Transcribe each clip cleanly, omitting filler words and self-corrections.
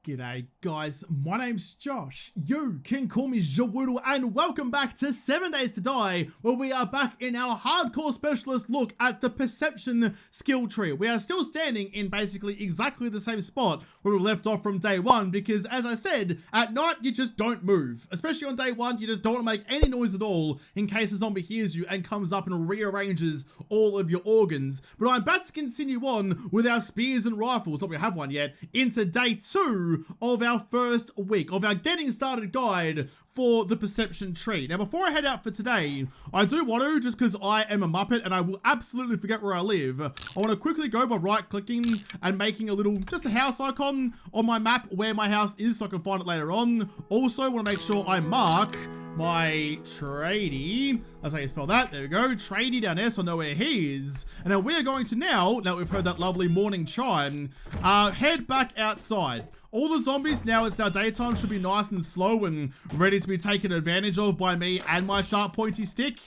G'day guys, my name's Josh. You can call me JAWOODLE and welcome back to 7 Days to Die, where we are back in our hardcore specialist look at the perception skill tree. We are still standing in basically exactly the same spot where we left off from day one because, as I said, at night you just don't move. Especially on day one, you just don't want to make any noise at all in case a zombie hears you and comes up and rearranges all of your organs. But I'm about to continue on with our spears and rifles, not we have one yet, into day 2 of our first week of our getting started guide for the perception tree. Now, before I head out for today, I do want to, just because I am a Muppet and I will absolutely forget where I live, I want to quickly go by right clicking and making a little, just a house icon on my map where my house is so I can find it later on. Also, want to make sure I mark my tradie, that's how you spell that, there we go, tradie down there so I know where he is. And now we're going to now that we've heard that lovely morning chime, head back outside. All the zombies, now it's now daytime, should be nice and slow and ready to be taken advantage of by me and my sharp pointy stick.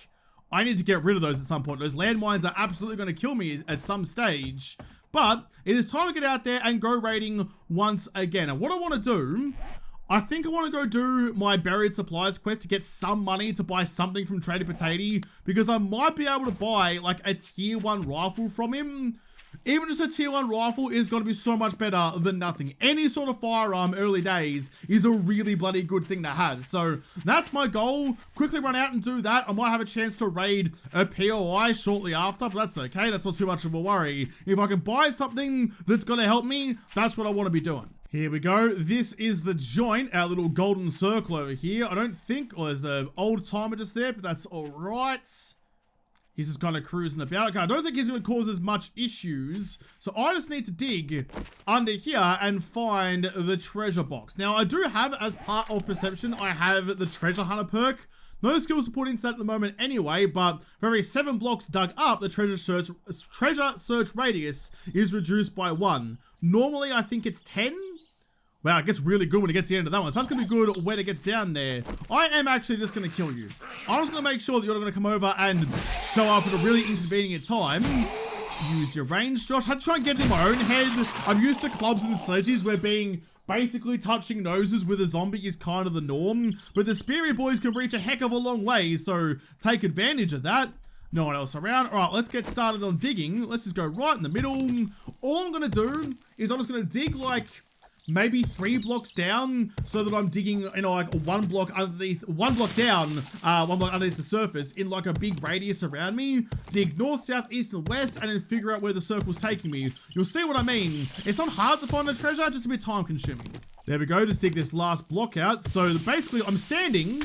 I need to get rid of those at some point. Those landmines are absolutely going to kill me at some stage. But it is time to get out there and go raiding once again. And what I want to do, I think I want to go do my buried supplies quest to get some money to buy something from Trader Potato, because I might be able to buy like a tier 1 rifle from him. Even just a tier 1 rifle is going to be so much better than nothing. Any sort of firearm early days is a really bloody good thing to have. So that's my goal. Quickly run out and do that. I might have a chance to raid a POI shortly after, but that's okay. That's not too much of a worry. If I can buy something that's going to help me, that's what I want to be doing. Here we go. This is the joint, our little golden circle over here. I don't think, oh, there's the old timer just there, but that's all right. He's just kind of cruising about. Okay, I don't think he's going to cause as much issues. So I just need to dig under here and find the treasure box. Now, I do have, as part of perception, I have the treasure hunter perk. No skills to put into that at the moment anyway, but for every 7 blocks dug up, the treasure search radius is reduced by 1. Normally, I think it's 10. Wow, it gets really good when it gets to the end of that one. So that's going to be good when it gets down there. I am actually just going to kill you. I'm just going to make sure that you're not going to come over and show up at a really inconvenient time. Use your range, Josh. I had to try and get it in my own head. I'm used to clubs and sledges where being basically touching noses with a zombie is kind of the norm. But the speary boys can reach a heck of a long way, so take advantage of that. No one else around. All right, let's get started on digging. Let's just go right in the middle. All I'm going to do is I'm just going to dig like maybe 3 blocks down, so that I'm digging, you know, like one block underneath, one block down, one block underneath the surface in like a big radius around me. Dig north, south, east, and west, and then figure out where the circle's taking me. You'll see what I mean. It's not hard to find the treasure, just a bit time consuming. There we go, just dig this last block out. So basically I'm standing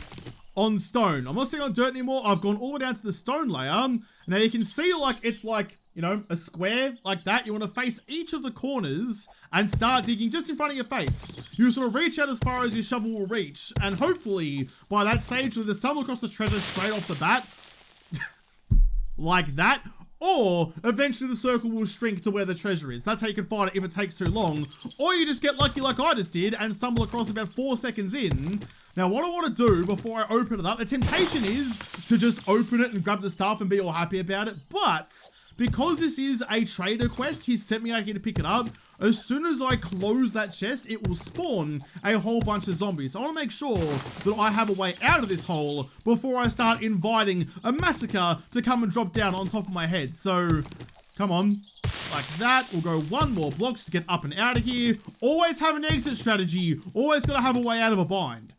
on stone. I'm not standing on dirt anymore. I've gone all the way down to the stone layer. Now you can see like, it's like, you know, a square like that. You want to face each of the corners and start digging just in front of your face. You sort of reach out as far as your shovel will reach. And hopefully by that stage, you'll just stumble across the treasure straight off the bat. Like that. Or eventually the circle will shrink to where the treasure is. That's how you can find it if it takes too long. Or you just get lucky like I just did and stumble across about 4 seconds in. Now what I want to do before I open it up, the temptation is to just open it and grab the stuff and be all happy about it. But because this is a trader quest, he's sent me out here to pick it up. As soon as I close that chest, it will spawn a whole bunch of zombies. So I want to make sure that I have a way out of this hole before I start inviting a massacre to come and drop down on top of my head. So, come on. Like that. We'll go 1 more block to get up and out of here. Always have an exit strategy. Always got to have a way out of a bind.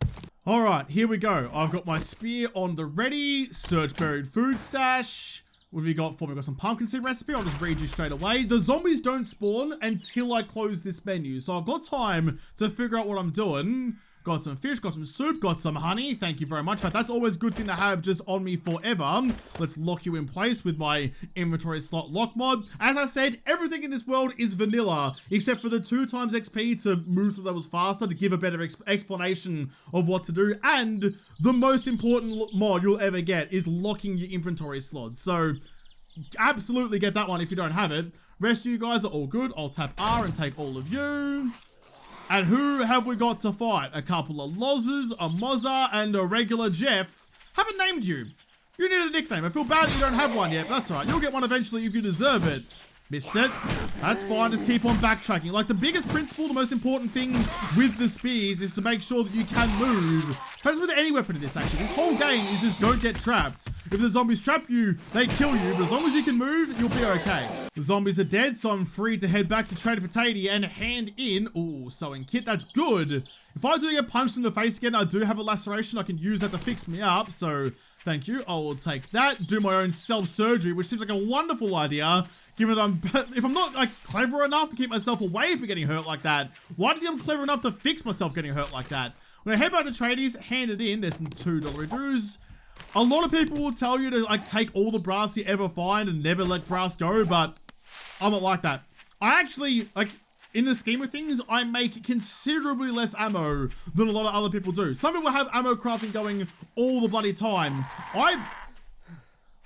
Alright, here we go. I've got my spear on the ready. Search buried food stash. What have we got for me? We've got some pumpkin seed recipe. I'll just read you straight away. The zombies don't spawn until I close this menu. So I've got time to figure out what I'm doing. Got some fish, got some soup, got some honey. Thank you very much. In fact, that's always a good thing to have just on me forever. Let's lock you in place with my inventory slot lock mod. As I said, everything in this world is vanilla, except for the 2 times XP to move through levels faster, to give a better explanation of what to do. And the most important mod you'll ever get is locking your inventory slots. So absolutely get that one if you don't have it. Rest of you guys are all good. I'll tap R and take all of you. And who have we got to fight? A couple of Lozers, a Mozza, and a regular Jeff. Haven't named you. You need a nickname. I feel bad that you don't have one yet, but that's alright. You'll get one eventually if you deserve it. Missed it. That's fine. Just keep on backtracking. Like, the biggest principle, the most important thing with the spears is to make sure that you can move. That's with any weapon in this, actually. This whole game is just don't get trapped. If the zombies trap you, they kill you. But as long as you can move, you'll be okay. The zombies are dead, so I'm free to head back to Trader Potato and hand in... Ooh, sewing kit. That's good. If I do get punched in the face again, I do have a laceration. I can use that to fix me up, so thank you. I will take that. Do my own self-surgery, which seems like a wonderful idea, given that if I'm not, like, clever enough to keep myself away from getting hurt like that, why do you think I'm clever enough to fix myself getting hurt like that? When I head back to tradies, hand it in. There's some $2 dues. A lot of people will tell you to, like, take all the brass you ever find and never let brass go, but I'm not like that. I actually, like... In the scheme of things, I make considerably less ammo than a lot of other people do. Some people have ammo crafting going all the bloody time.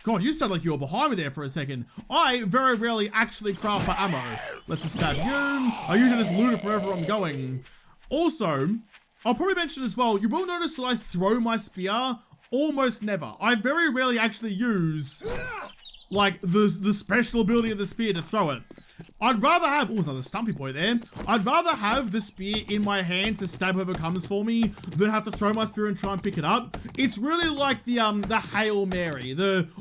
God, you sound like you were behind me there for a second. I very rarely actually craft for ammo. Let's just stab you. I usually just loot it from wherever I'm going. Also, I'll probably mention as well, you will notice that I throw my spear almost never. I very rarely actually use, like, the special ability of the spear to throw it. I'd rather have, oh, there's another stumpy boy there. I'd rather have the spear in my hand to stab whoever comes for me than have to throw my spear and try and pick it up. It's really like the Hail Mary.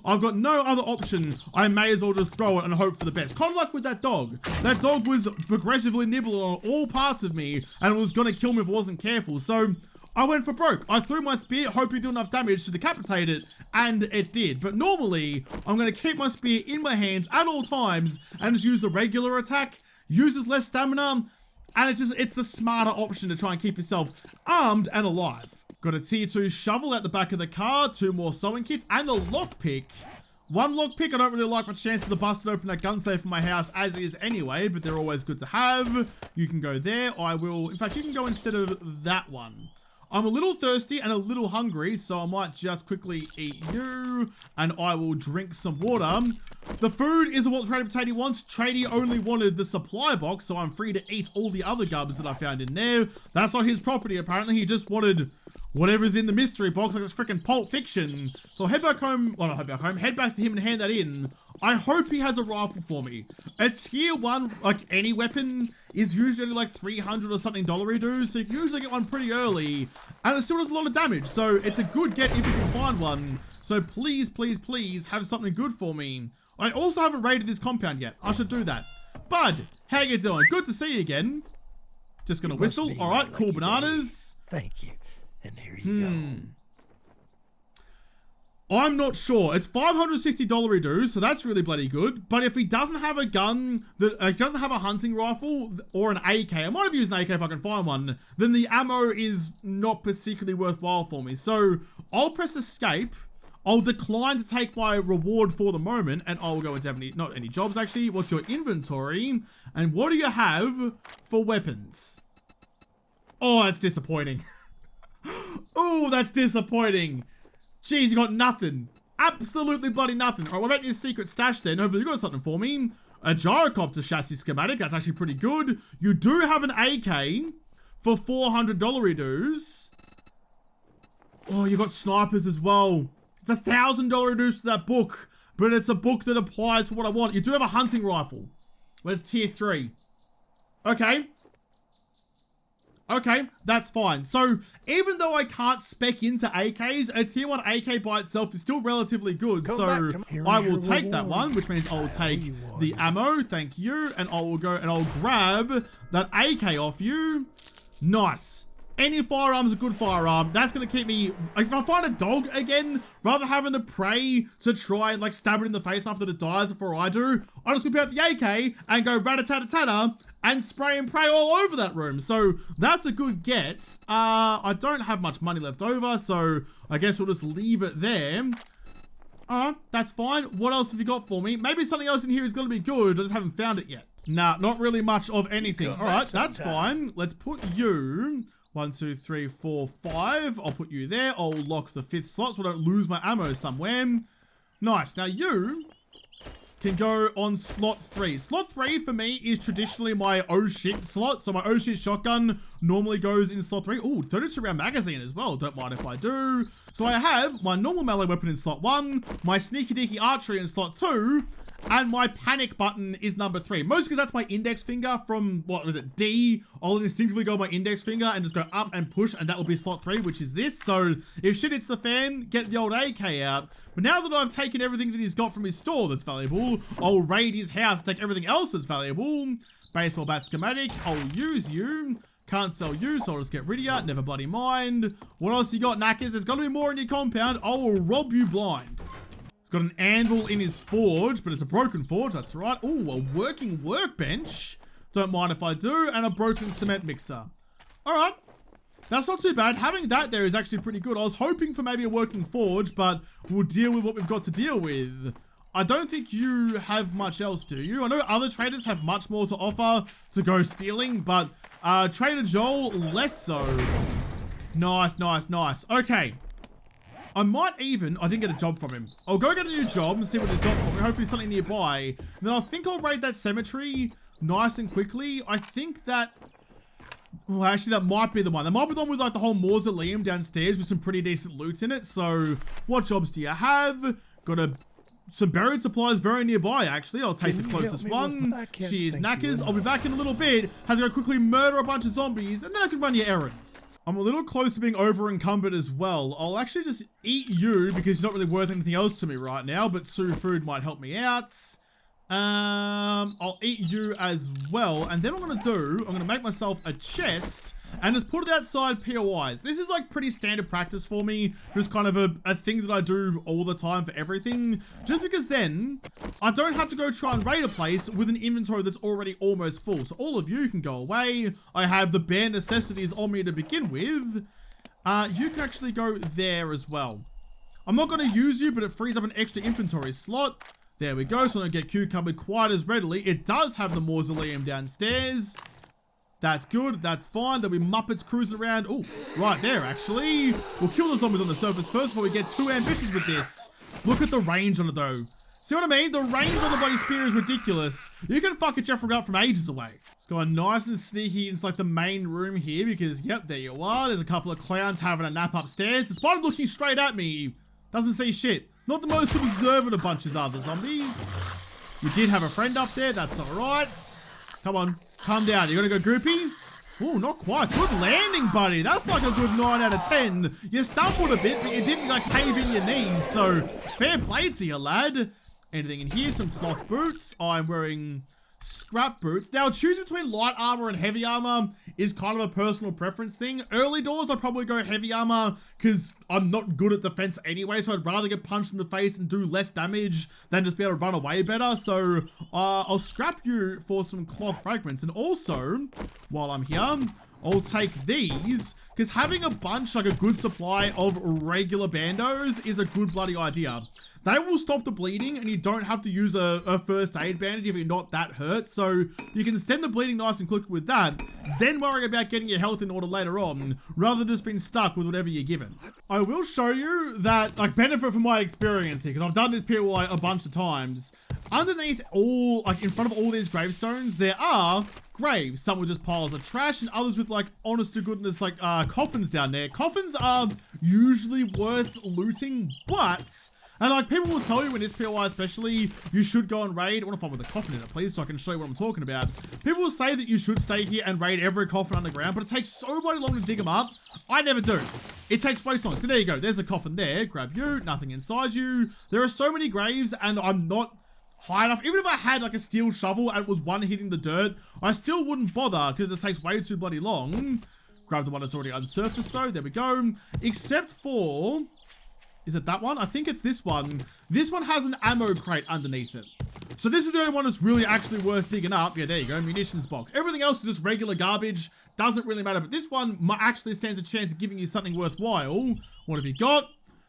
I've got no other option. I may as well just throw it and hope for the best. Kind of like with that dog. That dog was progressively nibbling on all parts of me and was gonna kill me if I wasn't careful. So I went for broke. I threw my spear, hoping to do enough damage to decapitate it, and it did. But normally, I'm going to keep my spear in my hands at all times and just use the regular attack, uses less stamina, and it's the smarter option to try and keep yourself armed and alive. Got a tier 2 shovel at the back of the car, 2 more sewing kits, and a lockpick. One lockpick, I don't really like my chances of busting open that gun safe in my house as is anyway, but they're always good to have. You can go there. In fact, you can go instead of that one. I'm a little thirsty and a little hungry, so I might just quickly eat you, and I will drink some water. The food isn't what Trader Potato wants. Tradie only wanted the supply box, so I'm free to eat all the other gubs that I found in there. That's not his property, apparently. He just wanted whatever's in the mystery box, like it's freaking Pulp Fiction. So I'll head back home, well, not head back home, head back to him and hand that in. I hope he has a rifle for me. At tier 1, like any weapon, is usually like 300 or something dollary dues, so you can usually get one pretty early, and it still does a lot of damage, so it's a good get if you can find one. So please, please, please have something good for me. I also haven't raided this compound yet. I should do that. Bud, how you doing? Good to see you again. Just gonna whistle. All right, cool bananas. Thank you. And here you go. I'm not sure. It's $560 dues, so that's really bloody good. But if he doesn't have a gun, that doesn't have a hunting rifle or an AK, I might have used an AK if I can find one, then the ammo is not particularly worthwhile for me. So I'll press escape. I'll decline to take my reward for the moment, and I'll go into not any jobs actually. What's your inventory? And what do you have for weapons? Oh, that's disappointing. Oh, that's disappointing. Jeez, you got nothing. Absolutely bloody nothing. All right, what about your secret stash then? Hopefully you got something for me. A gyrocopter chassis schematic. That's actually pretty good. You do have an AK for $400 dues. Oh, you got snipers as well. It's $1,000 dues to that book, but it's a book that applies for what I want. You do have a hunting rifle. Where's tier 3? Okay. Okay, that's fine. So, even though I can't spec into AKs, a tier 1 AK by itself is still relatively good. So, I will take that one, which means I'll take the ammo, thank you, and I will go and I'll grab that AK off you. Nice. Any firearm's a good firearm. That's going to keep me... If I find a dog again, rather than having to pray to try and like stab it in the face after it dies before I do, I'll just whip out the AK and go rat-a-tat-a-tatter and spray and pray all over that room. So that's a good get. I don't have much money left over, so I guess we'll just leave it there. That's fine. What else have you got for me? Maybe something else in here is going to be good. I just haven't found it yet. Nah, not really much of anything. All right, that's fine. Let's put you... 1, 2, 3, 4, 5. I'll put you there. I'll lock the 5th slot so I don't lose my ammo somewhere. Nice. Now you can go on slot 3. Slot 3 for me is traditionally my oh shit slot. So my oh shit shotgun normally goes in slot 3. Ooh, 32 round magazine as well. Don't mind if I do. So I have my normal melee weapon in slot 1, my sneaky deaky archery in slot 2, and my panic button is number 3. Mostly because that's my index finger from, what was it, D. I'll instinctively go my index finger and just go up and push, and that will be slot 3, which is this. So if shit hits the fan, get the old AK out. But now that I've taken everything that he's got from his store that's valuable, I'll raid his house, take everything else that's valuable. Baseball bat schematic, I'll use you. Can't sell you, so I'll just get rid of you. Never bloody mind. What else you got, knackers? There's got to be more in your compound. I will rob you blind. He's got an anvil in his forge, but it's a broken forge, that's right. Ooh, a working workbench. Don't mind if I do. And a broken cement mixer. All right. That's not too bad. Having that there is actually pretty good. I was hoping for maybe a working forge, but we'll deal with what we've got to deal with. I don't think you have much else, do you? I know other traders have much more to offer to go stealing, but Trader Joel, less so. Nice, nice, nice. Okay. I might even, I didn't get a job from him. I'll go get a new job and see what he's got for me. Hopefully something nearby. And then I think I'll raid that cemetery nice and quickly. I think that, well, actually that might be the one. That might be the one with like the whole mausoleum downstairs with some pretty decent loot in it. So what jobs do you have? Got some buried supplies very nearby, actually. I'll take the closest one. Cheers, knackers. I'll be back in a little bit. Have to go quickly murder a bunch of zombies, and then I can run your errands. I'm a little close to being over encumbered as well. I'll actually just eat you because you're not really worth anything else to me right now, but 2 food might help me out. I'll eat you as well, and then what I'm gonna make myself a chest and just put it outside POIs. This is like pretty standard practice for me, just kind of a thing that I do all the time for everything, just because then I don't have to go try and raid a place with an inventory that's already almost full. So all of you can go away. I have the bare necessities on me to begin with. You can actually go there as well. I'm not going to use you, but it frees up an extra inventory slot. There we go, so I don't get cucumbered quite as readily. It does have the mausoleum downstairs. That's good, that's fine. There'll be Muppets cruising around. Oh, right there, actually. We'll kill the zombies on the surface first before we get too ambitious with this. Look at the range on it, though. See what I mean? The range on the bloody spear is ridiculous. You can fuck a Jeffrey up from ages away. It's going nice and sneaky into like the main room here because, yep, there you are. There's a couple of clowns having a nap upstairs. Despite him looking straight at me, doesn't see shit. Not the most observant of bunches are the zombies. We did have a friend up there, that's alright. Come on, calm down. You gonna go groupie? Oh, not quite. Good landing, buddy. That's like a good 9 out of 10. You stumbled a bit, but you didn't like cave in your knees. So, fair play to you, lad. Anything in here? Some cloth boots. I'm wearing scrap boots. Now, choosing between light armor and heavy armor is kind of a personal preference thing. Early doors, I'd probably go heavy armor because I'm not good at defense anyway, so I'd rather get punched in the face and do less damage than just be able to run away better. So I'll scrap you for some cloth fragments. And also, while I'm here, I'll take these because having a bunch, like a good supply of regular bandos is a good bloody idea. They will stop the bleeding and you don't have to use a first aid bandage if you're not that hurt. So you can stem the bleeding nice and quick with that, then worry about getting your health in order later on, rather than just being stuck with whatever you're given. I will show you that, like, benefit from my experience here, because I've done this POI a bunch of times. Underneath all, like in front of all these gravestones, there are graves. Some with just piles of trash and others with like, honest to goodness, like coffins down there. Coffins are usually worth looting, but and like people will tell you in this POI especially, you should go and raid. I want to find with a coffin in it, please, so I can show you what I'm talking about. People will say that you should stay here and raid every coffin underground, but it takes so bloody long to dig them up. I never do. It takes way too long. So there you go. There's a coffin there. Grab you. Nothing inside you. There are so many graves and I'm not high enough. Even if I had like a steel shovel and it was one hitting the dirt, I still wouldn't bother because it takes way too bloody long. Grab the one that's already unsurfaced though. There we go. Except for, is it that one? I think it's this one. This one has an ammo crate underneath it. So this is the only one that's really actually worth digging up. Yeah, there you go, munitions box. Everything else is just regular garbage. Doesn't really matter, but this one actually stands a chance of giving you something worthwhile. What have you got?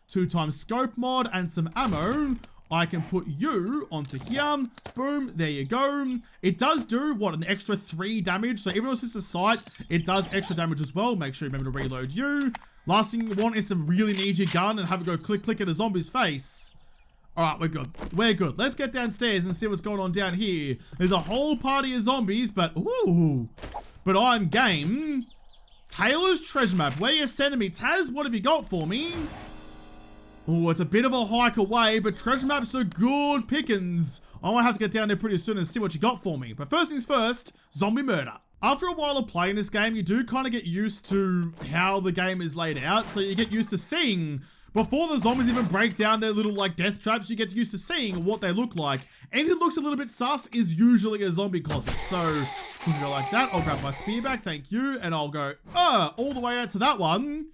2x scope mod and some ammo. I can put you onto here. Boom, there you go. It does do, what, an extra 3 damage. So even though it's just a sight, it does extra damage as well. Make sure you remember to reload you. Last thing you want is to really need your gun and have it go click, click at a zombie's face. All right, we're good. We're good. Let's get downstairs and see what's going on down here. There's a whole party of zombies, but ooh. But I'm game. Taylor's treasure map. Where you sending me? Taz, what have you got for me? Oh, it's a bit of a hike away, but treasure maps are good pickings. I might have to get down there pretty soon and see what you got for me. But first things first, zombie murder. After a while of playing this game, you do kind of get used to how the game is laid out. So you get used to seeing, before the zombies even break down their little like death traps, you get used to seeing what they look like. Anything that looks a little bit sus is usually a zombie closet. So you can go like that. I'll grab my spear back, thank you. And I'll go all the way out to that one.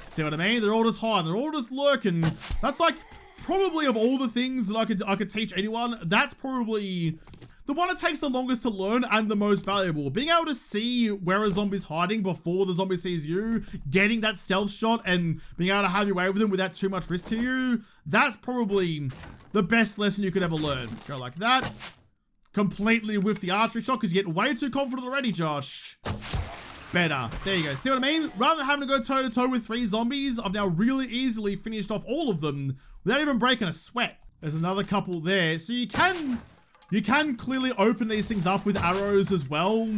See what I mean? They're all just hiding, they're all just lurking. That's like, probably of all the things that I could teach anyone, that's probably the one that takes the longest to learn and the most valuable. Being able to see where a zombie's hiding before the zombie sees you, getting that stealth shot and being able to have your way with them without too much risk to you, that's probably the best lesson you could ever learn. Go like that. Completely whiff the archery shot because you get way too confident already, Josh. Better. There you go. See what I mean? Rather than having to go toe-to-toe with 3 zombies, I've now really easily finished off all of them without even breaking a sweat. There's another couple there. So you can clearly open these things up with arrows as well,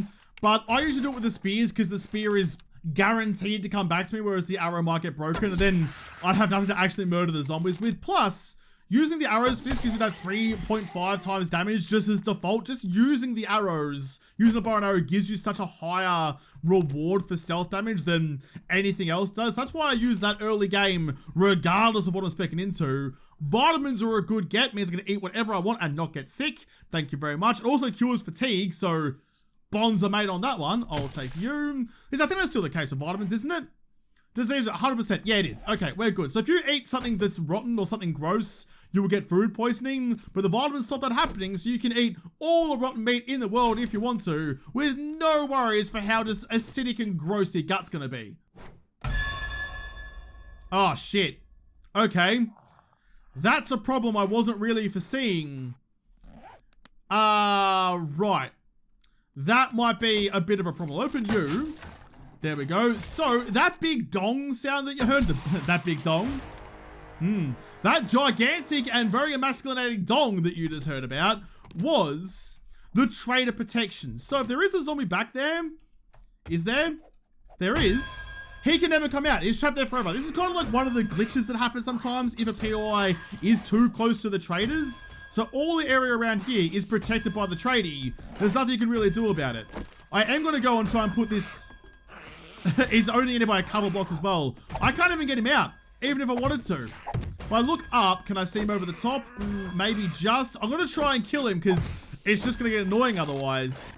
but I usually do it with the spears because the spear is guaranteed to come back to me, whereas the arrow might get broken and then I'd have nothing to actually murder the zombies with. Plus, using the arrows for this gives me that 3.5 times damage just as default. Just using the arrows, using a bow and arrow gives you such a higher reward for stealth damage than anything else does. That's why I use that early game regardless of what I'm speccing into. Vitamins are a good get, means I'm gonna eat whatever I want and not get sick. Thank you very much. It also cures fatigue, so bonds are made on that one. I'll take you. I think that's still the case with vitamins, isn't it? Disease 100%. Yeah, it is. Okay, we're good. So if you eat something that's rotten or something gross, you will get food poisoning, but the vitamins stop that happening, so you can eat all the rotten meat in the world if you want to, with no worries for how just acidic and gross your gut's gonna be. Oh, shit. Okay. That's a problem I wasn't really foreseeing. Right. That might be a bit of a problem. Open you. There we go. So, that big dong sound that you heard, that big dong. That gigantic and very emasculating dong that you just heard about was the trader protection. So, if there is a zombie back there, is there? There is. He can never come out. He's trapped there forever. This is kind of like one of the glitches that happens sometimes if a POI is too close to the traders. So all the area around here is protected by the tradie. There's nothing you can really do about it. I am going to go and try and put this... He's only in it by a couple blocks as well. I can't even get him out, even if I wanted to. If I look up, can I see him over the top? Maybe just. I'm going to try and kill him because it's just going to get annoying otherwise.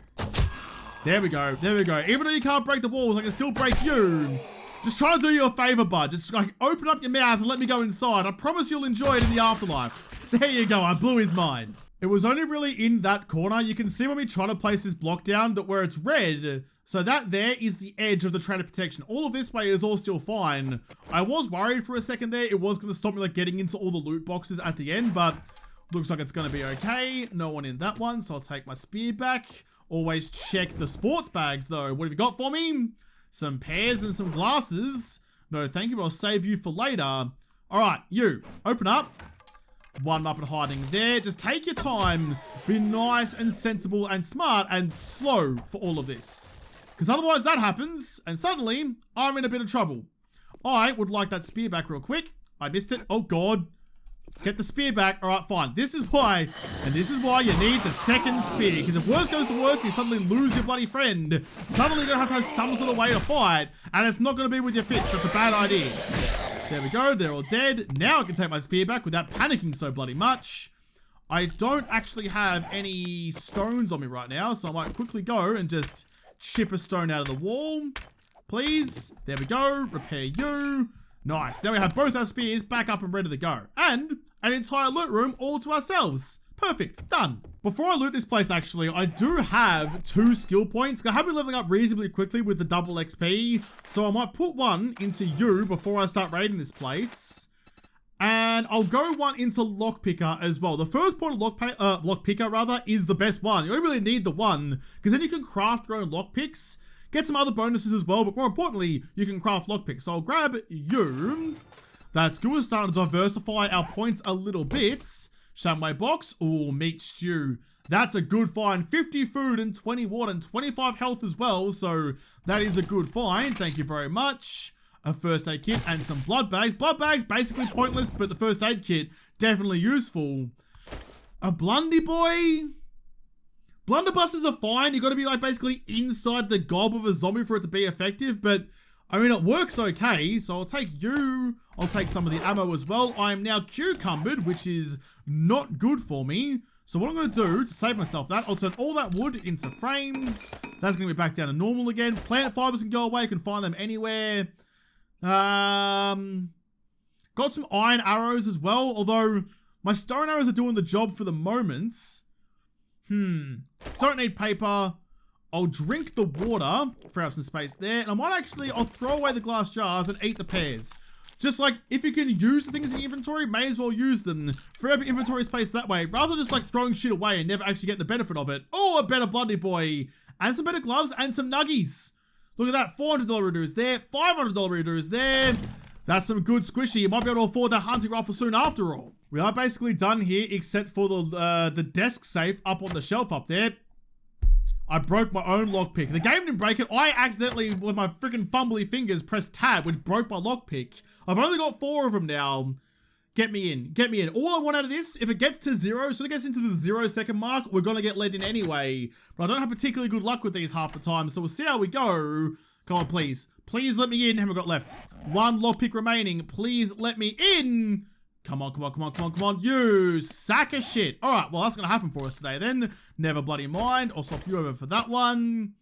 There we go. There we go. Even though you can't break the walls, I can still break you. Just try to do you a favor, bud. Just like open up your mouth and let me go inside. I promise you'll enjoy it in the afterlife. There you go. I blew his mind. It was only really in that corner. You can see when we try to place this block down that where it's red. So that there is the edge of the trader protection. All of this way is all still fine. I was worried for a second there. It was going to stop me like getting into all the loot boxes at the end, but looks like it's going to be okay. No one in that one, so I'll take my spear back. Always check the sports bags though. What have you got for me? Some pears and some glasses. No, thank you, but I'll save you for later. All right, you, open up. One up and hiding there. Just take your time. Be nice and sensible and smart and slow for all of this. Because otherwise that happens, and suddenly I'm in a bit of trouble. I would like that spear back real quick. I missed it. Oh, God. Get the spear back. All right, fine. This is why, and this is why you need the second spear. Because if worse goes to worse, you suddenly lose your bloody friend. Suddenly you're going to have some sort of way to fight, and it's not going to be with your fists. That's a bad idea. There we go. They're all dead. Now I can take my spear back without panicking so bloody much. I don't actually have any stones on me right now, so I might quickly go and just chip a stone out of the wall. Please. There we go. Repair you. Nice. Now we have both our spears back up and ready to go. And an entire loot room all to ourselves. Perfect. Done. Before I loot this place, actually, I do have 2 skill points. I have been leveling up reasonably quickly with the double XP. So I might put one into you before I start raiding this place. And I'll go one into Lockpicker as well. The first point of Lockpicker, rather, is the best one. You only really need the one, because then you can craft your own lockpicks, get some other bonuses as well, but more importantly, you can craft lockpicks. So I'll grab you. That's good. We're starting to diversify our points a little bit. Shamway box. Ooh, meat stew. That's a good find. 50 food and 20 water and 25 health as well. So that is a good find. Thank you very much. a first aid kit, and some blood bags. Blood bags, basically pointless, but the first aid kit, definitely useful. A blundy boy? Blunderbusses are fine. You got to be like basically inside the gob of a zombie for it to be effective, but I mean, it works okay, so I'll take you. I'll take some of the ammo as well. I am now cucumbered, which is not good for me. So what I'm going to do to save myself that, I'll turn all that wood into frames. That's going to be back down to normal again. Plant fibers can go away. You can find them anywhere. Got some iron arrows as well, although my stone arrows are doing the job for the moment. Don't need paper. I'll drink the water, free up some space there, and I might actually, I'll throw away the glass jars and eat the pears. Just like, if you can use the things in your inventory, may as well use them. Free up your inventory space that way, rather than just like throwing shit away and never actually get the benefit of it. Oh, a better bloody boy. And some better gloves and some nuggies. Look at that, $400 reader is there, $500 reader is there. That's some good squishy. You might be able to afford that hunting rifle soon after all. We are basically done here, except for the desk safe up on the shelf up there. I broke my own lockpick. The game didn't break it. I accidentally, with my freaking fumbly fingers, pressed tab, which broke my lockpick. I've only got 4 of them now. Get me in. Get me in. All I want out of this, if it gets to 0, so it gets into the 0-second mark, we're going to get let in anyway. But I don't have particularly good luck with these half the time, so we'll see how we go. Come on, please. Please let me in. How many we got left? 1 lockpick remaining. Please let me in. Come on, come on, come on, come on, come on. You sack of shit. All right, well, that's going to happen for us today then. Never bloody mind. I'll swap you over for that one.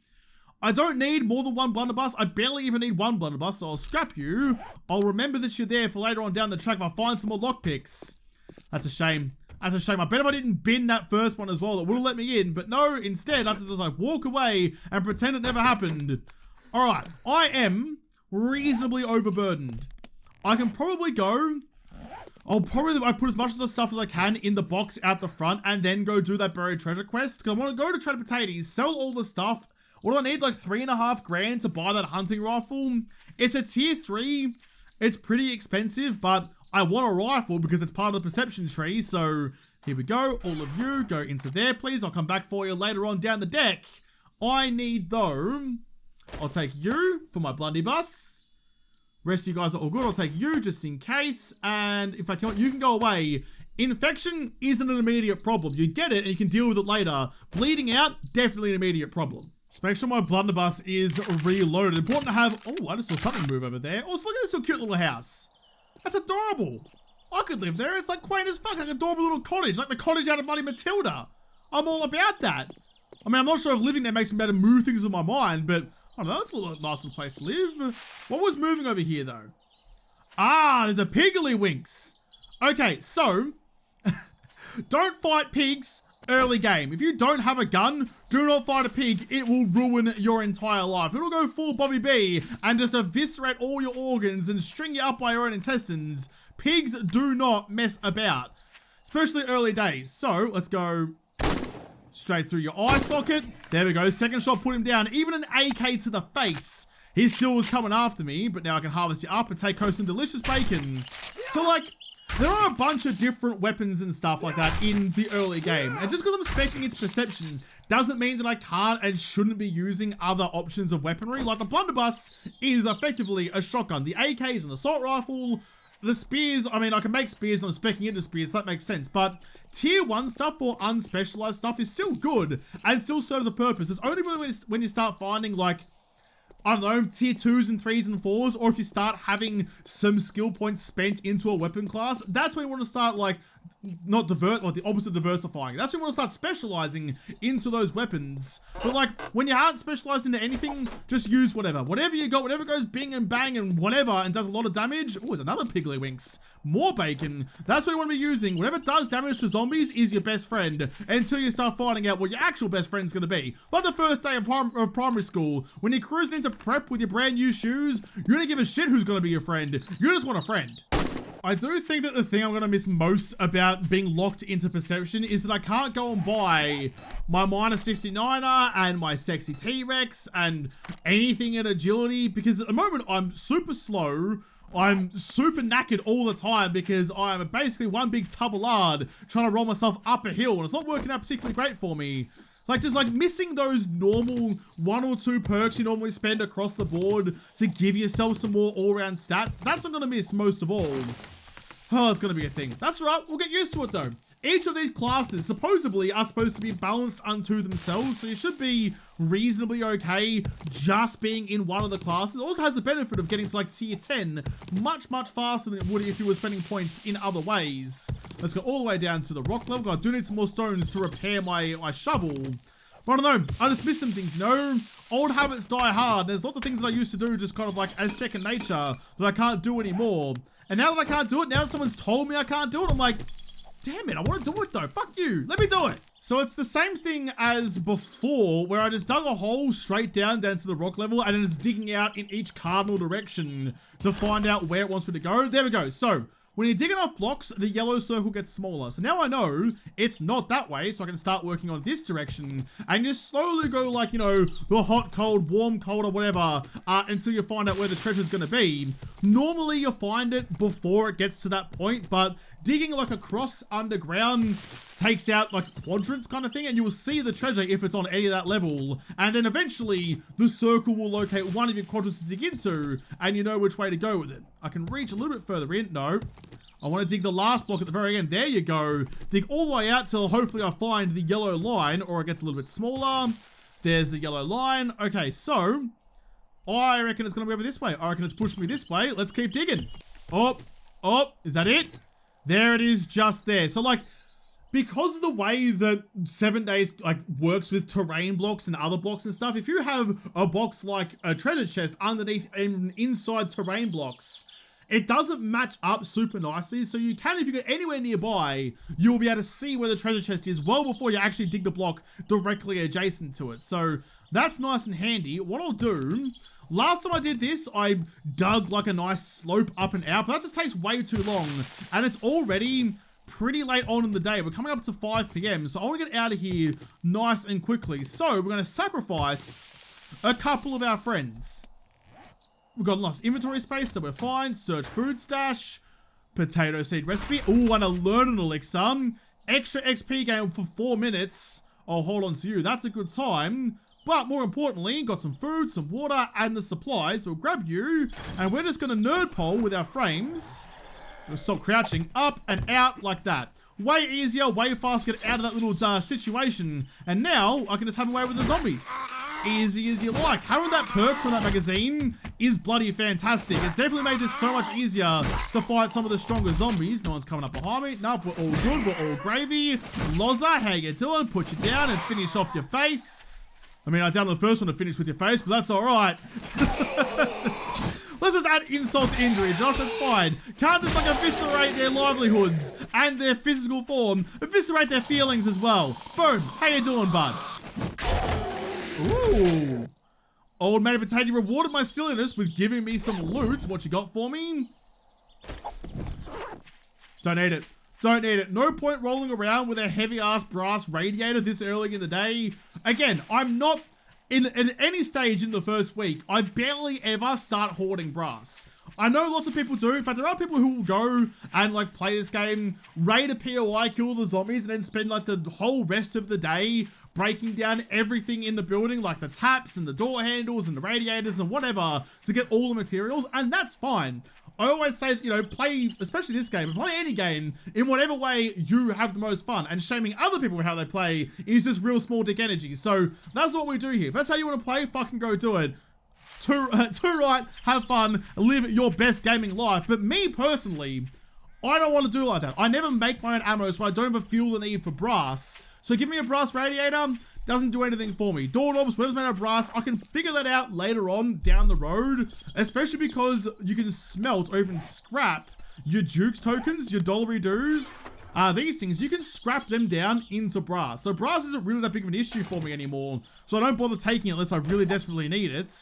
I don't need more than 1 blunderbuss. I barely even need 1 blunderbuss, so I'll scrap you. I'll remember that you're there for later on down the track if I find some more lockpicks. That's a shame. That's a shame. I bet if I didn't bin that first one as well, it would have let me in. But no, instead, I have to just like walk away and pretend it never happened. All right, I am reasonably overburdened. I can probably go... I put as much of the stuff as I can in the box out the front and then go do that buried treasure quest. Because I want to go to Trader Potatoes, sell all the stuff. What do I need? Like 3.5 grand to buy that hunting rifle. It's a tier 3. It's pretty expensive, but I want a rifle because it's part of the perception tree. So here we go. All of you go into there, please. I'll come back for you later on down the deck. I need though. I'll take you for my blunderbuss. Rest of you guys are all good. I'll take you just in case. And in fact, you know what? You can go away. Infection isn't an immediate problem. You get it and you can deal with it later. Bleeding out, definitely an immediate problem. Just make sure my blunderbuss is reloaded. Important to have... Oh, I just saw something move over there. Also, look at this little cute little house. That's adorable. I could live there. It's like quaint as fuck. Like an adorable little cottage. Like the cottage out of Bloody Matilda. I'm all about that. I mean, I'm not sure if living there makes me better move things in my mind, but... I don't know, it's a little nice little place to live. What was moving over here, though? Ah, there's a piggly-winks. Okay, so, don't fight pigs early game. If you don't have a gun, do not fight a pig. It will ruin your entire life. It'll go full Bobby B and just eviscerate all your organs and string you up by your own intestines. Pigs do not mess about, especially early days. So, let's go... straight through your eye socket. There we go. Second shot put him down. Even an AK to the face. He still was coming after me, but now I can harvest you up and take home some delicious bacon. So like, there are a bunch of different weapons and stuff like that in the early game. And just because I'm speccing into perception doesn't mean that I can't and shouldn't be using other options of weaponry. Like the blunderbuss is effectively a shotgun. The AK is an assault rifle. The spears, I mean, I can make spears and I'm speccing into spears, so that makes sense. But tier 1 stuff or unspecialized stuff is still good and still serves a purpose. It's only when you start finding, like, I don't know, tier 2s and 3s and 4s, or if you start having some skill points spent into a weapon class, that's when you want to start, like, not divert, like the opposite diversifying. That's when you want to start specializing into those weapons. But like, when you aren't specialized into anything, just use whatever. Whatever you got, whatever goes bing and bang and whatever and does a lot of damage. Oh, there's another piggly-winks. More bacon. That's what you want to be using. Whatever does damage to zombies is your best friend until you start finding out what your actual best friend's going to be. Like the first day of primary school, when you're cruising into prep with your brand new shoes, you don't give a shit who's going to be your friend. You just want a friend. I do think that the thing I'm going to miss most about being locked into perception is that I can't go and buy my -69er and my sexy T-Rex and anything in agility, because at the moment I'm super slow. I'm super knackered all the time because I'm basically one big tub of lard trying to roll myself up a hill and it's not working out particularly great for me. Like just like missing those normal 1 or 2 perks you normally spend across the board to give yourself some more all-round stats. That's what I'm gonna miss most of all. Oh, it's gonna be a thing. That's right, we'll get used to it though. Each of these classes supposedly are supposed to be balanced unto themselves, so you should be reasonably okay just being in one of the classes. It also has the benefit of getting to like tier 10 much faster than it would if you were spending points in other ways. Let's go all the way down to the rock level. I do need some more stones to repair my shovel. But I don't know, I just miss some things, you know? Old habits die hard. There's lots of things that I used to do just kind of like as second nature that I can't do anymore. And now that I can't do it, now that someone's told me I can't do it, I'm like, damn it, I want to do it though. Fuck you. Let me do it. So it's the same thing as before, where I just dug a hole straight down to the rock level and then just digging out in each cardinal direction to find out where it wants me to go. There we go. So when you dig enough blocks, the yellow circle gets smaller. So now I know it's not that way, so I can start working on this direction and just slowly go like, you know, the hot, cold, warm, cold, or whatever, until you find out where the treasure's gonna be. Normally you find it before it gets to that point, but digging like across underground takes out like quadrants kind of thing, and you will see the treasure if it's on any of that level, and then eventually the circle will locate one of your quadrants to dig into, and you know which way to go with it. I can reach a little bit further in. No, I want to dig the last block at the very end. There you go. Dig all the way out till hopefully I find the yellow line, or it gets a little bit smaller. There's the yellow line. Okay, so I reckon it's gonna be over this way. I reckon it's pushing me this way. Let's keep digging. Oh, is that it? There it is, just there. So like, because of the way that 7 days like works with terrain blocks and other blocks and stuff, if you have a box like a treasure chest underneath and inside terrain blocks, it doesn't match up super nicely. So you can, if you get anywhere nearby, you'll be able to see where the treasure chest is well before you actually dig the block directly adjacent to it. So that's nice and handy. What I'll do, last time I did this, I dug like a nice slope up and out, but that just takes way too long, and it's already pretty late on in the day. We're coming up to 5 p.m, so I want to get out of here nice and quickly. So we're going to sacrifice a couple of our friends. We've got lots of inventory space, so we're fine. Search food stash, potato seed recipe. Ooh, and a learning elixir. Extra XP gain for 4 minutes. I'll hold on to you. That's a good time. But more importantly, got some food, some water, and the supplies. We'll grab you, and we're just going to nerd pole with our frames. We'll stop crouching up and out like that. Way easier, way faster to get out of that little situation. And now I can just have away with the zombies. Easy as you like. Having that perk from that magazine is bloody fantastic. It's definitely made this so much easier to fight some of the stronger zombies. No one's coming up behind me. Nope, we're all good. We're all gravy. Loza, how you doing? Put you down and finish off your face. I mean, I downloaded the first one to finish with your face, but that's all right. Let's just add insult to injury, Josh, that's fine. Can't just like eviscerate their livelihoods and their physical form, eviscerate their feelings as well. Boom, how you doing, bud? Ooh. Old man Potato rewarded my silliness with giving me some loot. What you got for me? Don't need it. Don't need it. No point rolling around with a heavy-ass brass radiator this early in the day. Again, I'm not... In any stage in the first week, I barely ever start hoarding brass. I know lots of people do. In fact, there are people who will go and like play this game, raid a POI, kill the zombies, and then spend like the whole rest of the day breaking down everything in the building, like the taps and the door handles and the radiators and whatever, to get all the materials, and that's fine. I always say, you know, play, especially this game, play any game in whatever way you have the most fun, and shaming other people for how they play is just real small dick energy. So that's what we do here. If that's how you want to play, fucking go do it. Too right, have fun, live your best gaming life. But me personally, I don't want to do like that. I never make my own ammo, so I don't ever feel the need for brass. So give me a brass radiator, doesn't do anything for me. Doorknobs, where's made out of brass? I can figure that out later on down the road, especially because you can smelt or even scrap your Jukes tokens, your dollary dues. These things, you can scrap them down into brass. So brass isn't really that big of an issue for me anymore, so I don't bother taking it unless I really desperately need it.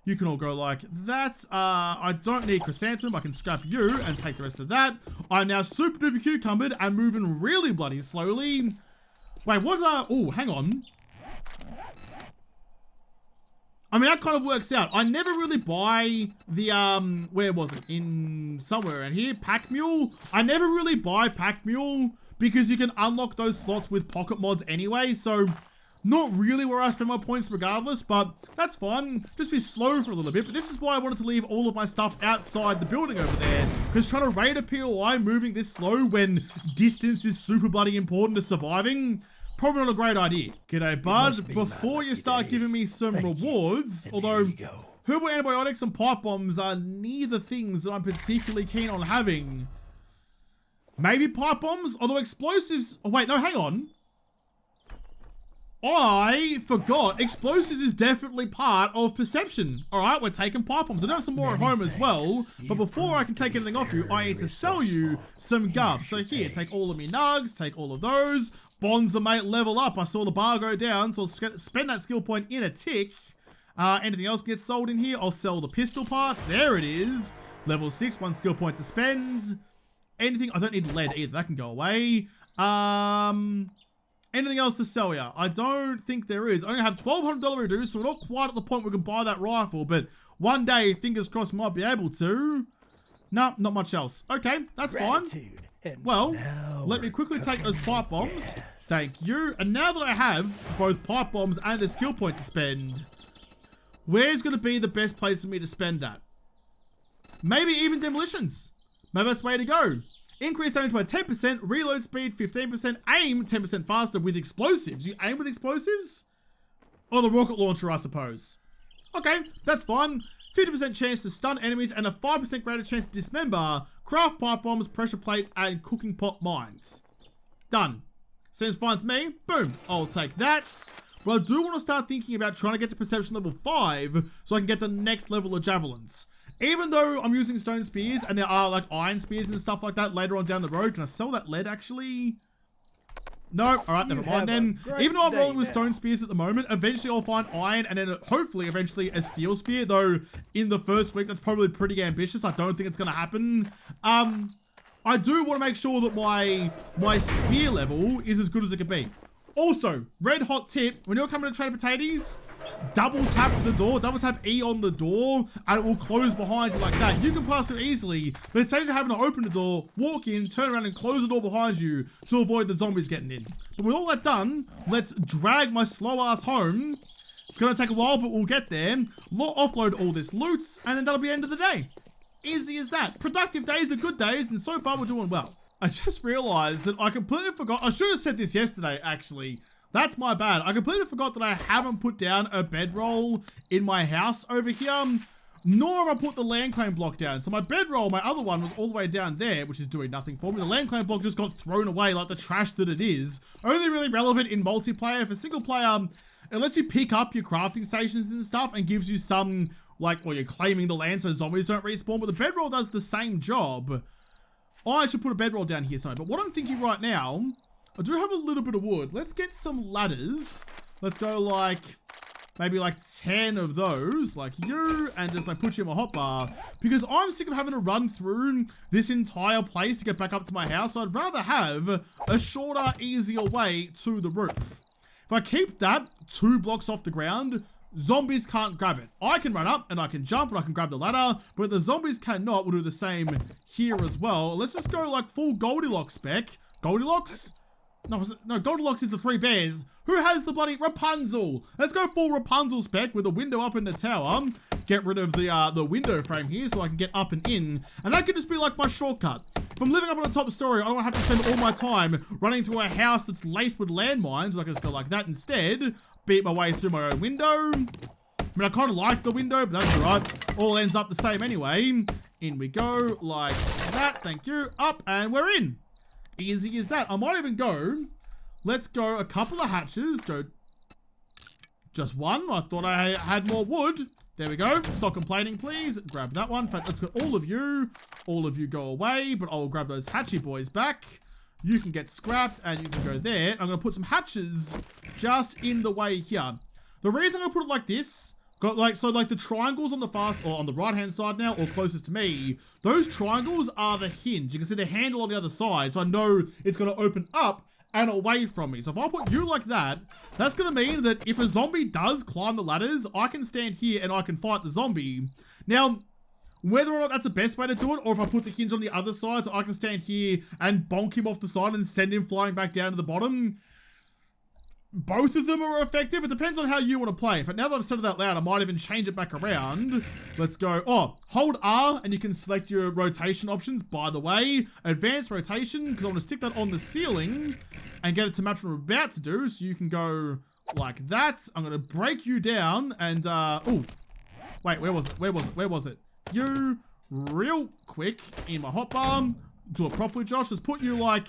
You can all go like that. I don't need chrysanthemum. I can scrap you and take the rest of that. I'm now super duper cucumbered and moving really bloody slowly. Wait, what's oh, hang on. I mean, that kind of works out. I never really buy the, where was it? In somewhere around here, Pack Mule. I never really buy Pack Mule because you can unlock those slots with pocket mods anyway. So Not really where I spend my points regardless, but that's fine. Just be slow for a little bit. But this is why I wanted to leave all of my stuff outside the building over there. Because trying to raid a POI moving this slow when distance is super bloody important to surviving, probably not a great idea. G'day, bud. Before you start giving me some rewards, although herbal antibiotics and pipe bombs are neither things that I'm particularly keen on having. Maybe pipe bombs, although explosives... Oh, wait, no, hang on. I forgot. Explosives is definitely part of perception. All right, we're taking pipe bombs. I do have some more at home as well, but before I can take anything off you, I need to sell you some gub. So here, take all of me nugs, take all of those. Bonds are mate level up. I saw the bar go down, so I'll spend that skill point in a tick. Anything else gets sold in here? I'll sell the pistol parts. There it is. Level 6, 1 skill point to spend. Anything, I don't need lead either, that can go away. Anything else to sell ya? I don't think there is. I only have $1,200 reduced, so we're not quite at the point where we can buy that rifle, but one day, fingers crossed, might be able to. No, not much else. Okay, that's fine. Well, let me quickly take those pipe bombs. Thank you. And now that I have both pipe bombs and a skill point to spend, where's going to be the best place for me to spend that? Maybe even demolitions. My best way to go. Increase damage by 10%, reload speed 15%, aim 10% faster with explosives. You aim with explosives? Or the rocket launcher, I suppose. Okay, that's fine. 50% chance to stun enemies and a 5% greater chance to dismember. Craft pipe bombs, pressure plate, and cooking pot mines. Done. Seems fine to me. Boom. I'll take that. But I do want to start thinking about trying to get to perception level 5 so I can get the next level of javelins. Even though I'm using stone spears and there are like iron spears and stuff like that later on down the road, can I sell that lead actually? No, alright, never mind then. Even though I'm rolling with stone spears at the moment, eventually I'll find iron and then hopefully eventually a steel spear, though in the first week that's probably pretty ambitious. I don't think it's going to happen. I do want to make sure that my spear level is as good as it can be. Also, red hot tip, when you're coming to trade potatoes, double tap the door, double tap E on the door, and it will close behind you like that. You can pass through easily, but it saves you having to open the door, walk in, turn around and close the door behind you to avoid the zombies getting in. But with all that done, let's drag my slow ass home. It's going to take a while, but we'll get there. Offload all this loot, and then that'll be the end of the day. Easy as that. Productive days are good days, and so far we're doing well. I just realized that I completely forgot. I should have said this yesterday, actually. That's my bad. I completely forgot that I haven't put down a bedroll in my house over here, nor have I put the land claim block down. So my bedroll, my other one, was all the way down there, which is doing nothing for me. The land claim block just got thrown away like the trash that it is. Only really relevant in multiplayer. For single player, it lets you pick up your crafting stations and stuff and gives you some, like, well, you're claiming the land so zombies don't respawn, but the bedroll does the same job. I should put a bedroll down here somewhere. But what I'm thinking right now, I do have a little bit of wood. Let's get some ladders. Let's go like, maybe like 10 of those, like you, and just like put you in my hotbar. Because I'm sick of having to run through this entire place to get back up to my house. So I'd rather have a shorter, easier way to the roof. If I keep that 2 blocks off the ground, zombies can't grab it. I can run up and I can jump and I can grab the ladder, but the zombies cannot. We'll do the same here as well. Let's just go like full Goldilocks spec. Goldilocks? No, Goldilocks is the 3 bears. Who has the bloody Rapunzel? Let's go full Rapunzel spec with a window up in the tower. Get rid of the window frame here so I can get up and in. And that could just be like my shortcut. If I'm living up on the top story, I don't want to have to spend all my time running through a house that's laced with landmines. I can just go like that instead. Beat my way through my own window. I mean, I kind of like the window, but that's alright. All ends up the same anyway. In we go, like that. Thank you. Up, and we're in. Easy as that. I might even go. Let's go a couple of hatches. Go just one. I thought I had more wood. There we go. Stop complaining, please. Grab that one. In fact, let's get all of you. All of you go away, but I'll grab those hatchy boys back. You can get scrapped and you can go there. I'm going to put some hatches just in the way here. The reason I'm going to put it like this, so the triangles on the on the right hand side now, or closest to me, those triangles are the hinge. You can see the handle on the other side, so I know it's going to open up and away from me. So if I put you like that, that's going to mean that if a zombie does climb the ladders, I can stand here and I can fight the zombie. Now, whether or not that's the best way to do it, or if I put the hinge on the other side so I can stand here and bonk him off the side and send him flying back down to the bottom, both of them are effective. It depends on how you want to play. But now that I've said it out loud, I might even change it back around. Let's go. Oh, hold R and you can select your rotation options. By the way, advanced rotation, because I want to stick that on the ceiling and get it to match what I'm about to do. So you can go like that. I'm going to break you down and, oh, wait, where was it? Where was it? You, real quick, in my hotbar. Do it properly, Josh. Just put you like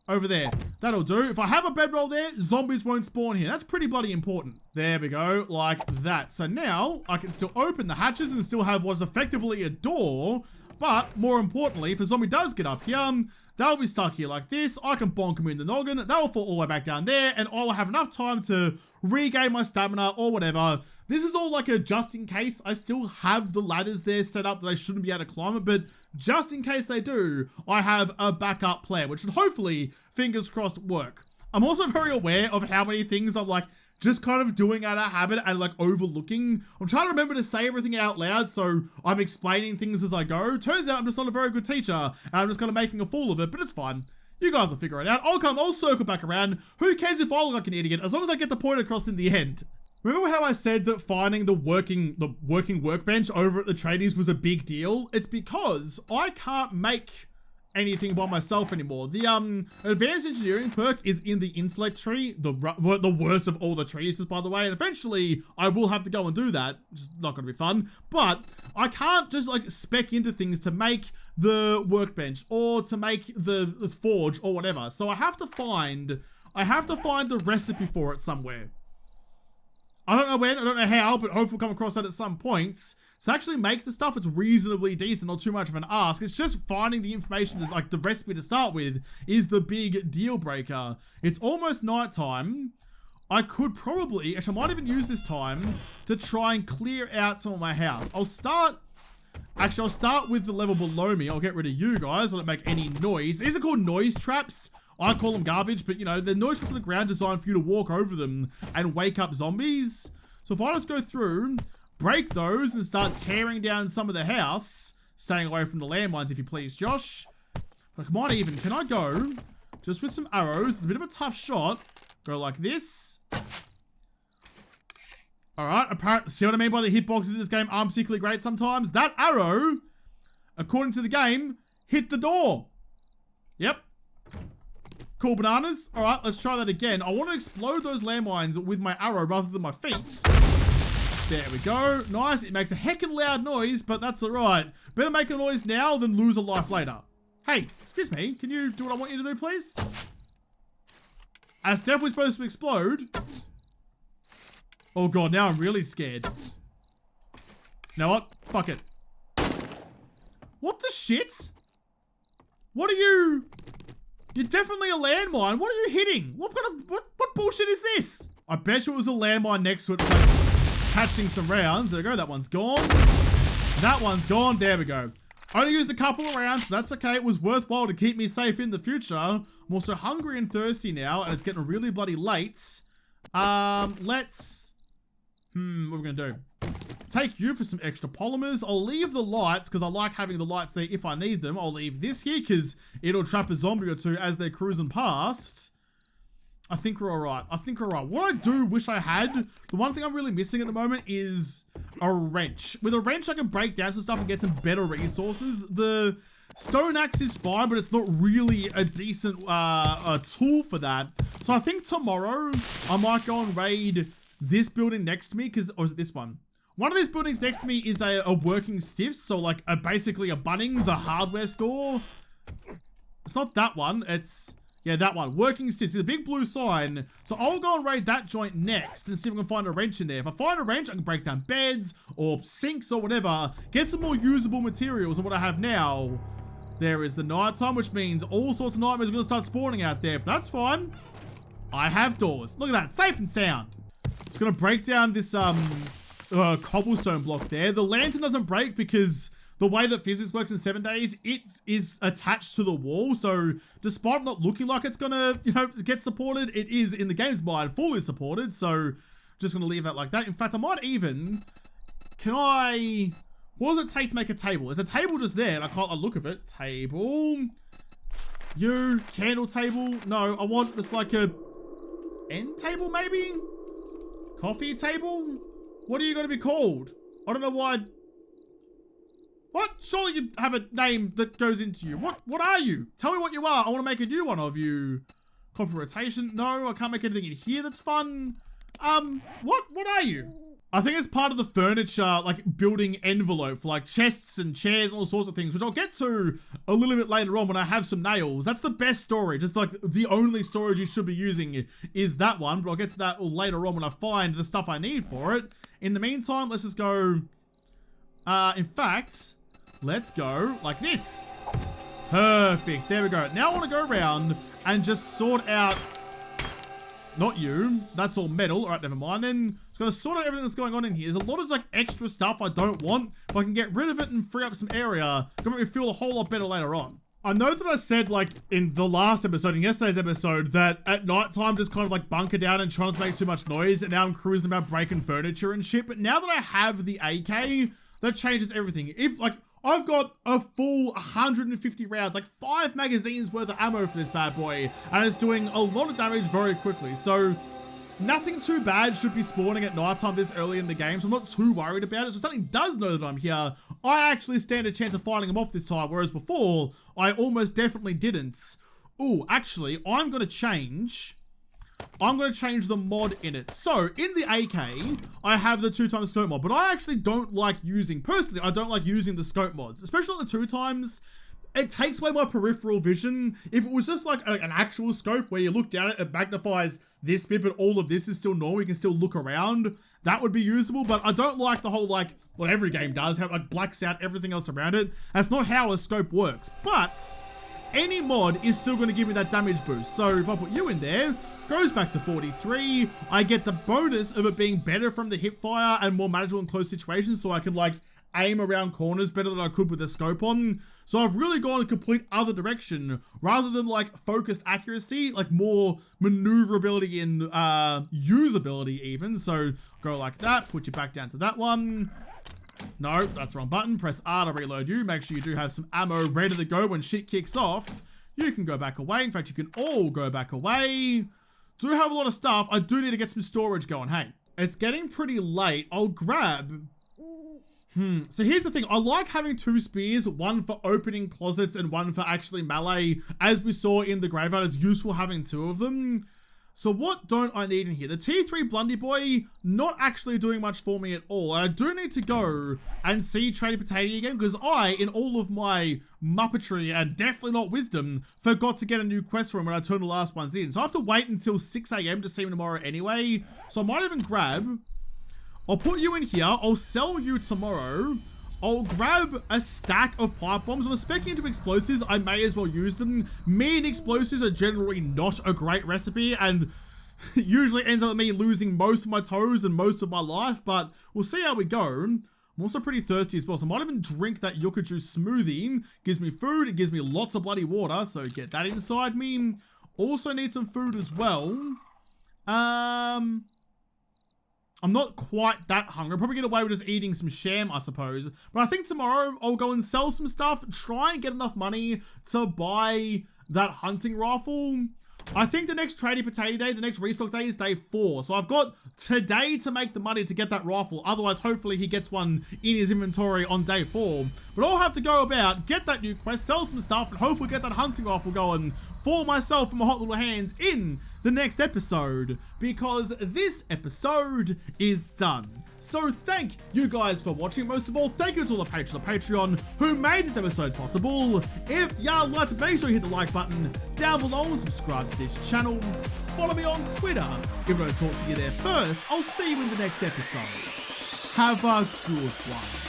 over there. That'll do. If I have a bedroll there, zombies won't spawn here. That's pretty bloody important. There we go, like that. So now I can still open the hatches and still have what's effectively a door. But more importantly, if a zombie does get up here, they'll be stuck here like this. I can bonk them in the noggin. They'll fall all the way back down there and I'll have enough time to regain my stamina or whatever. This is all like a just in case. I still have the ladders there set up that I shouldn't be able to climb it, but just in case they do, I have a backup plan, which should hopefully, fingers crossed, work. I'm also very aware of how many things I'm like just kind of doing out of habit and like overlooking. I'm trying to remember to say everything out loud, so I'm explaining things as I go. Turns out I'm just not a very good teacher and I'm just kind of making a fool of it, but it's fine. You guys will figure it out. I'll circle back around. Who cares if I look like an idiot, as long as I get the point across in the end. Remember how I said that finding the working workbench over at the tradies was a big deal? It's because I can't make anything by myself anymore. The advanced engineering perk is in the intellect tree, the worst of all the trees, by the way, and eventually I will have to go and do that, which is not going to be fun, but I can't just like spec into things to make the workbench or to make the forge or whatever. So I have to find the recipe for it somewhere. I don't know when, I don't know how, but hopefully we'll come across that at some points. To actually make the stuff, it's reasonably decent, not too much of an ask. It's just finding the information, that, like the recipe to start with, is the big deal breaker. It's almost nighttime. I could probably, actually I might even use this time to try and clear out some of my house. I'll start with the level below me. I'll get rid of you guys, I don't make any noise. These are called noise traps. I call them garbage, but you know, they're noise traps on the ground designed for you to walk over them and wake up zombies. So if I just go through, break those and start tearing down some of the house, staying away from the landmines if you please, Josh. But I might even, can I go just with some arrows? It's a bit of a tough shot. Go like this. Alright, apparently, see what I mean by the hitboxes in this game aren't particularly great sometimes? That arrow, according to the game, hit the door. Yep. Cool bananas. Alright, let's try that again. I want to explode those landmines with my arrow rather than my feet. There we go. Nice. It makes a heckin' loud noise, but that's alright. Better make a noise now than lose a life later. Hey, excuse me. Can you do what I want you to do, please? That's definitely supposed to explode. Oh god, now I'm really scared. You know what? Fuck it. What the shit? What are you... You're definitely a landmine. What are you hitting? What bullshit is this? I bet you it was a landmine next to it. It's like catching some rounds. There we go. That one's gone. That one's gone. There we go. I only used a couple of rounds, so that's okay. It was worthwhile to keep me safe in the future. I'm also hungry and thirsty now, and it's getting really bloody late. What are we gonna do? Take you for some extra polymers. I'll leave the lights because I like having the lights there if I need them. I'll leave this here because it'll trap a zombie or two as they're cruising past. I think we're alright. What I do wish I had, the one thing I'm really missing at the moment is a wrench. With a wrench I can break down some stuff and get some better resources. The stone axe is fine, but it's not really a decent tool for that. So I think tomorrow I might go and raid this building next to me, or is it this one? One of these buildings next to me is a working stiff, so like basically a Bunnings, a hardware store. It's not that one, it's, yeah, that one. Working stiffs, it's a big blue sign. So I'll go and raid that joint next and see if I can find a wrench in there. If I find a wrench, I can break down beds or sinks or whatever, get some more usable materials than what I have now. There is the nighttime, which means all sorts of nightmares are gonna start spawning out there, but that's fine. I have doors. Look at that, safe and sound. It's gonna break down this cobblestone block there. The lantern doesn't break because the way that physics works in 7 days, it is attached to the wall. So despite not looking like it's gonna, you know, get supported, it is in the game's mind fully supported. So just gonna leave that like that. In fact, I might even, what does it take to make a table? Is a table just there? And I can't look of it. Table. Candle table. No, I want just like a end table, maybe? Coffee table? What are you going to be called? I don't know why. What? Surely you have a name that goes into you. What are you? Tell me what you are. I want to make a new one of you. Copy rotation? No, I can't make anything in here that's fun. What are you? I think it's part of the furniture, like, building envelope for, like, chests and chairs and all sorts of things, which I'll get to a little bit later on when I have some nails. That's the best storage. It's, like, the only storage you should be using is that one, but I'll get to that later on when I find the stuff I need for it. In the meantime, let's just go... in fact, let's go like this. Perfect. There we go. Now I want to go around and just sort out... Not you. That's all metal. All right, never mind. Then just gonna sort out everything that's going on in here. There's a lot of like extra stuff I don't want. If I can get rid of it and free up some area, it's gonna make me feel a whole lot better later on. I know that I said like in the last episode, in yesterday's episode, that at night time just kind of like bunker down and try not to make too much noise, and now I'm cruising about breaking furniture and shit. But now that I have the AK, that changes everything. If like I've got a full 150 rounds, like 5 magazines worth of ammo for this bad boy, and it's doing a lot of damage very quickly. So nothing too bad should be spawning at nighttime this early in the game, so I'm not too worried about it. So if something does know that I'm here, I actually stand a chance of fighting them off this time, whereas before, I almost definitely didn't. Ooh, actually, I'm going to change the mod in it. So, in the AK, I have the 2x scope mod, but I actually don't like using, personally, I don't like using the scope mods, especially on the 2x. It takes away my peripheral vision. If it was just like an actual scope where you look down it magnifies this bit, but all of this is still normal, you can still look around, that would be usable. But I don't like the whole, like, what every game does, have like blacks out everything else around it. That's not how a scope works. But any mod is still going to give me that damage boost. So if I put you in there, goes back to 43. I get the bonus of it being better from the hip fire and more manageable in close situations, so I can like aim around corners better than I could with the scope on. So I've really gone a complete other direction rather than like focused accuracy, like more maneuverability and usability even. So go like that, put you back down to that one. No, that's the wrong button. Press R to reload you. Make sure you do have some ammo ready to go when shit kicks off. You can go back away. In fact, you can all go back away. Do have a lot of stuff. I do need to get some storage going. Hey, it's getting pretty late. I'll grab... So here's the thing. I like having 2 spears, one for opening closets and one for actually melee. As we saw in the graveyard, it's useful having 2 of them. So what don't I need in here? The T3 Blundy Boy, not actually doing much for me at all. And I do need to go and see Trading Potato again, because I, in all of my muppetry and definitely not wisdom, forgot to get a new quest for him when I turned the last ones in. So I have to wait until 6 AM to see him tomorrow anyway. So I might even grab... I'll put you in here. I'll sell you tomorrow. I'll grab a stack of pipe bombs. I'm speccing into explosives. I may as well use them. Me and explosives are generally not a great recipe, and usually ends up with me losing most of my toes and most of my life, but we'll see how we go. I'm also pretty thirsty as well, so I might even drink that yucca juice smoothie. Gives me food, it gives me lots of bloody water, so get that inside me. Also need some food as well. I'm not quite that hungry. I'll probably get away with just eating some sham, I suppose. But I think tomorrow I'll go and sell some stuff, try and get enough money to buy that hunting rifle. I think the next Trading Potato Day, the next restock day is day 4. So I've got today to make the money to get that rifle. Otherwise, hopefully he gets one in his inventory on day 4. But I'll have to go about, get that new quest, sell some stuff, and hopefully get that hunting rifle going for myself and my hot little hands in the next episode, because this episode is done. So thank you guys for watching. Most of all, thank you to all the patrons of Patreon who made this episode possible. If y'all liked it, make sure you hit the like button down below and subscribe to this channel. Follow me on Twitter. If I don't talk to you there first, I'll see you in the next episode. Have a good one.